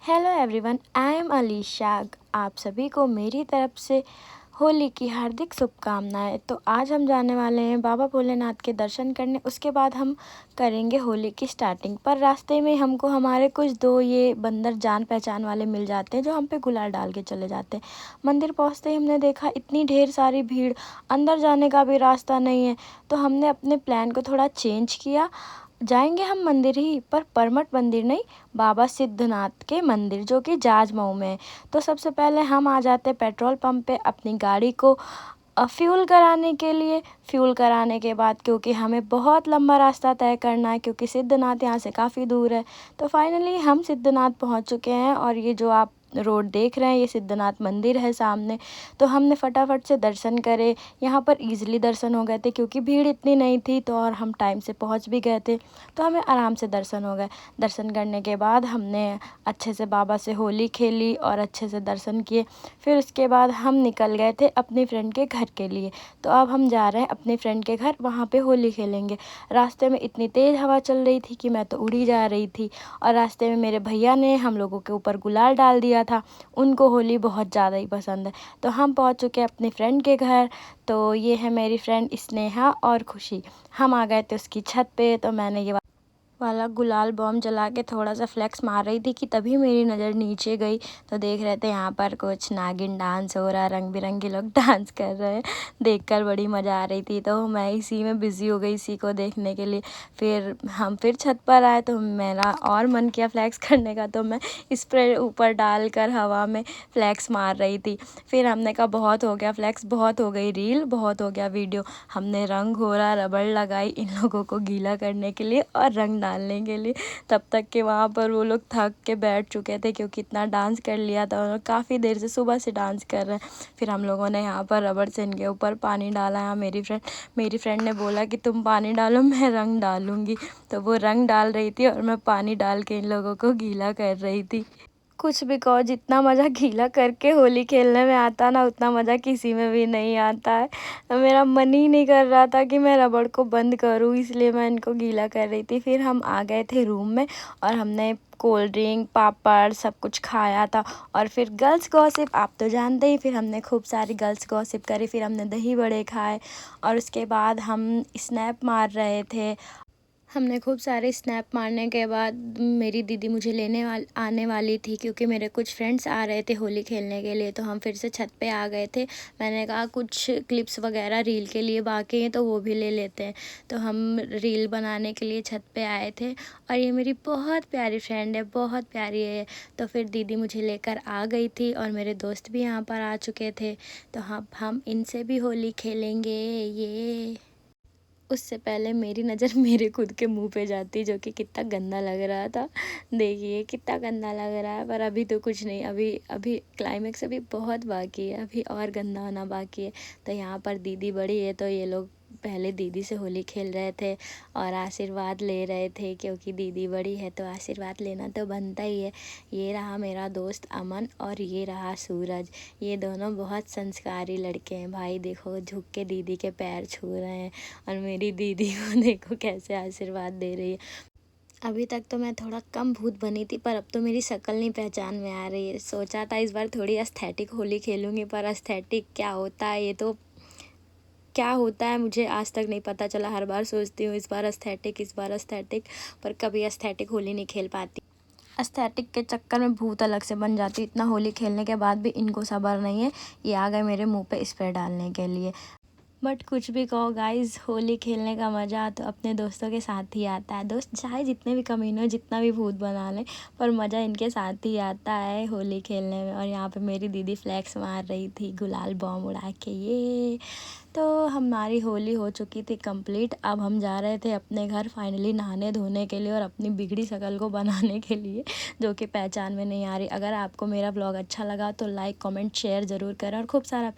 Hello everyone, I am Alisha. आप सभी को मेरी तरफ से होली की हार्दिक शुभकामनाएं। तो आज हम जाने वाले हैं बाबा भोलेनाथ के दर्शन करने। उसके बाद हम करेंगे होली की स्टार्टिंग। पर रास्ते में हमको हमारे कुछ दो ये बंदर जान पहचान वाले मिल जाते हैं जो हम पे गुलाल डाल के चले जाते हैं। मंदिर पहुंचते ही हमने देखा इतनी ढेर सारी भीड़, अंदर जाने का भी रास्ता नहीं है। तो हमने अपने प्लान को थोड़ा चेंज किया। जाएंगे हम मंदिर ही, पर परमट मंदिर नहीं, बाबा सिद्धनाथ के मंदिर जो कि जाजमऊ में है। तो सबसे पहले हम आ जाते हैं पेट्रोल पंप पे अपनी गाड़ी को फ्यूल कराने के लिए। फ्यूल कराने के बाद, क्योंकि हमें बहुत लंबा रास्ता तय करना है, क्योंकि सिद्धनाथ यहाँ से काफ़ी दूर है, तो फाइनली हम सिद्धनाथ पहुँच चुके हैं। और ये जो आप रोड देख रहे हैं, ये सिद्धनाथ मंदिर है सामने। तो हमने फटाफट से दर्शन करे। यहाँ पर इजीली दर्शन हो गए थे क्योंकि भीड़ इतनी नहीं थी, तो और हम टाइम से पहुँच भी गए थे, तो हमें आराम से दर्शन हो गए। दर्शन करने के बाद हमने अच्छे से बाबा से होली खेली और अच्छे से दर्शन किए। फिर उसके बाद हम निकल गए थे अपनी फ्रेंड के घर के लिए। तो अब हम जा रहे हैं अपनी फ्रेंड के घर, वहाँ पे होली खेलेंगे। रास्ते में इतनी तेज़ हवा चल रही थी कि मैं तो उड़ी जा रही थी। और रास्ते में मेरे भैया ने हम लोगों के ऊपर गुलाल डाल दिया था। उनको होली बहुत ज़्यादा ही पसंद है। तो हम पहुँच चुके हैं अपनी फ्रेंड के घर। तो ये है मेरी फ्रेंड स्नेहा और खुशी। हम आ गए थे उसकी छत पे। तो मैंने ये वाला गुलाल बॉम्ब जला के थोड़ा सा फ्लेक्स मार रही थी कि तभी मेरी नज़र नीचे गई। तो देख रहे थे यहाँ पर कुछ नागिन डांस हो रहा है, रंग बिरंगे लोग डांस कर रहे हैं। देखकर बड़ी मज़ा आ रही थी, तो मैं इसी में बिज़ी हो गई, इसी को देखने के लिए। फिर हम फिर छत पर आए तो मेरा और मन किया फ्लैक्स करने का, तो मैं स्प्रे ऊपर डालकर हवा में फ्लैक्स मार रही थी। फिर हमने कहा बहुत हो गया फ्लैक्स, बहुत हो गई रील, बहुत हो गया वीडियो। हमने रंग घोरा, रबड़ लगाई इन लोगों को गीला करने के लिए और रंग डालने के लिए। तब तक के वहाँ पर वो लोग थक के बैठ चुके थे, क्योंकि इतना डांस कर लिया था और काफ़ी देर से सुबह से डांस कर रहे हैं। फिर हम लोगों ने यहाँ पर रबड़ से इनके ऊपर पानी डाला। यहाँ मेरी फ्रेंड ने बोला कि तुम पानी डालो, मैं रंग डालूँगी। तो वो रंग डाल रही थी और मैं पानी डाल के इन लोगों को गीला कर रही थी। कुछ भी कहो, जितना मज़ा गीला करके होली खेलने में आता ना, उतना मज़ा किसी में भी नहीं आता है। तो मेरा मन ही नहीं कर रहा था कि मैं रबड़ को बंद करूँ, इसलिए मैं इनको गीला कर रही थी। फिर हम आ गए थे रूम में और हमने कोल्ड ड्रिंक, पापड़ सब कुछ खाया था। और फिर गर्ल्स गॉसिप आप तो जानते ही, फिर हमने खूब सारी गर्ल्स गॉसिप करी। फिर हमने दही बड़े खाए और उसके बाद हम स्नैप मार रहे थे। हमने खूब सारे स्नैप मारने के बाद मेरी दीदी मुझे आने वाली थी, क्योंकि मेरे कुछ फ्रेंड्स आ रहे थे होली खेलने के लिए। तो हम फिर से छत पे आ गए थे। मैंने कहा कुछ क्लिप्स वगैरह रील के लिए बाकी हैं, तो वो भी ले लेते हैं। तो हम रील बनाने के लिए छत पे आए थे। और ये मेरी बहुत प्यारी फ्रेंड है, बहुत प्यारी है। तो फिर दीदी मुझे लेकर आ गई थी और मेरे दोस्त भी यहाँ पर आ चुके थे। तो हम इनसे भी होली खेलेंगे ये। उससे पहले मेरी नज़र मेरे खुद के मुंह पे जाती, जो कि कितना गंदा लग रहा था। देखिए कितना गंदा लग रहा है, पर अभी तो कुछ नहीं, अभी अभी क्लाइमेक्स अभी बहुत बाकी है, अभी और गंदा होना बाकी है। तो यहाँ पर दीदी बड़ी है, तो ये लोग पहले दीदी से होली खेल रहे थे और आशीर्वाद ले रहे थे, क्योंकि दीदी बड़ी है तो आशीर्वाद लेना तो बनता ही है। ये रहा मेरा दोस्त अमन और ये रहा सूरज। ये दोनों बहुत संस्कारी लड़के हैं भाई। देखो झुक के दीदी के पैर छू रहे हैं और मेरी दीदी को देखो कैसे आशीर्वाद दे रही है। अभी तक तो मैं थोड़ा कम भूत बनी थी, पर अब तो मेरी शक्ल नहीं पहचान में आ रही है। सोचा था इस बार थोड़ी एस्थेटिक होली खेलूँगी, पर एस्थेटिक क्या होता है, ये तो क्या होता है मुझे आज तक नहीं पता चला। हर बार सोचती हूँ इस बार एस्थेटिक, इस बार एस्थेटिक, पर कभी एस्थेटिक होली नहीं खेल पाती। एस्थेटिक के चक्कर में भूत अलग से बन जाती। इतना होली खेलने के बाद भी इनको सब्र नहीं है, ये आ गए मेरे मुंह पे स्प्रे डालने के लिए। बट कुछ भी कहो गाइस, होली खेलने का मज़ा तो अपने दोस्तों के साथ ही आता है। दोस्त चाहे जितने भी कमीने हो, जितना भी भूत बना लें, पर मज़ा इनके साथ ही आता है होली खेलने में। और यहाँ पे मेरी दीदी फ्लैक्स मार रही थी गुलाल बॉम्ब उड़ा के। ये तो हमारी होली हो चुकी थी कंप्लीट। अब हम जा रहे थे अपने घर फाइनली नहाने धोने के लिए और अपनी बिगड़ी शक्ल को बनाने के लिए, जो कि पहचान में नहीं आ रही। अगर आपको मेरा ब्लॉग अच्छा लगा तो लाइक कमेंट शेयर ज़रूर करें और खूब सारा